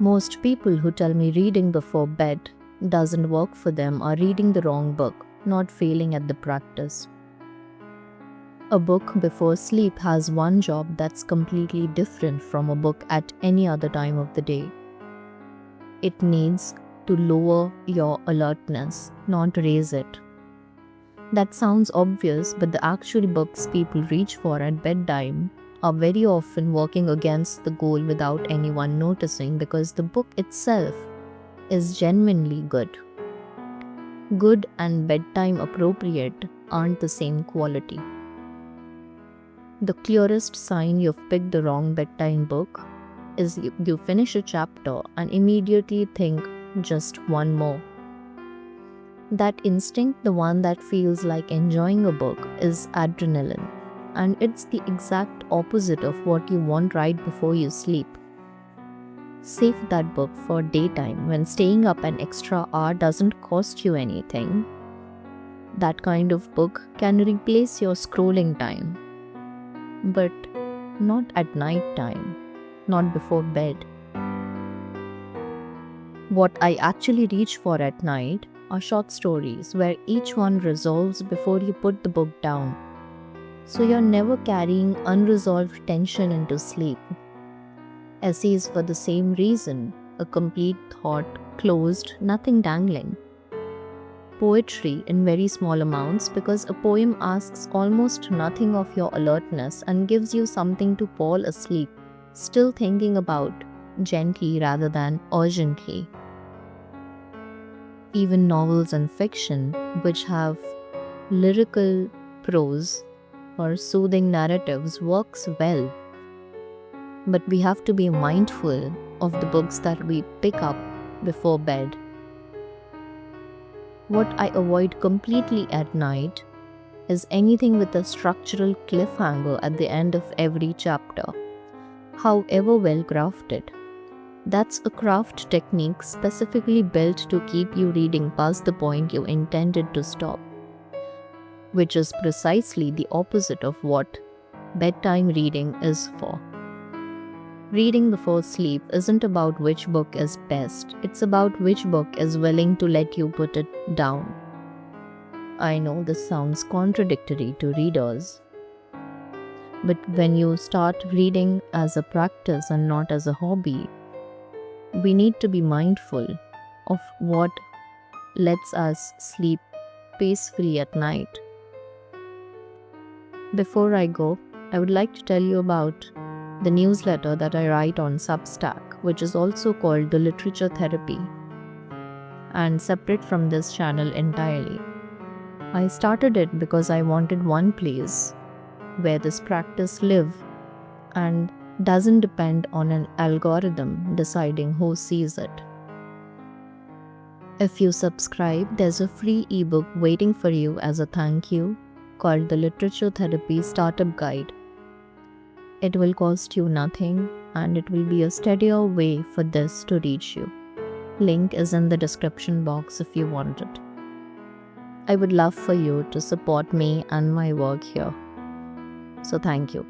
Most people who tell me reading before bed doesn't work for them are reading the wrong book, not failing at the practice. A book before sleep has one job that's completely different from a book at any other time of the day. It needs to lower your alertness, not raise it. That sounds obvious, but the actual books people reach for at bedtime are very often working against the goal without anyone noticing because the book itself is genuinely good. Good and bedtime appropriate aren't the same quality. The clearest sign you've picked the wrong bedtime book is you finish a chapter and immediately think just one more. That instinct, the one that feels like enjoying a book, is adrenaline. And it's the exact opposite of what you want right before you sleep. Save that book for daytime when staying up an extra hour doesn't cost you anything. That kind of book can replace your scrolling time. But not at night time, not before bed. What I actually reach for at night are short stories where each one resolves before you put the book down. So you're never carrying unresolved tension into sleep. Essays for the same reason, a complete thought, closed, nothing dangling. Poetry in very small amounts because a poem asks almost nothing of your alertness and gives you something to fall asleep, still thinking about, gently rather than urgently. Even novels and fiction, which have lyrical prose or soothing narratives, works well. But we have to be mindful of the books that we pick up before bed. What I avoid completely at night is anything with a structural cliffhanger at the end of every chapter, however well crafted. That's a craft technique specifically built to keep you reading past the point you intended to stop, which is precisely the opposite of what bedtime reading is for. Reading before sleep isn't about which book is best, it's about which book is willing to let you put it down. I know this sounds contradictory to readers, but when you start reading as a practice and not as a hobby, we need to be mindful of what lets us sleep peacefully at night. Before I go, I would like to tell you about the newsletter that I write on Substack, which is also called the Literature Therapy, and separate from this channel entirely. I started it because I wanted one place where this practice lives and doesn't depend on an algorithm deciding who sees it. If you subscribe, there's a free ebook waiting for you as a thank you called the Literature Therapy Startup Guide. It will cost you nothing and it will be a steadier way for this to reach you. Link is in the description box if you want it. I would love for you to support me and my work here. So thank you.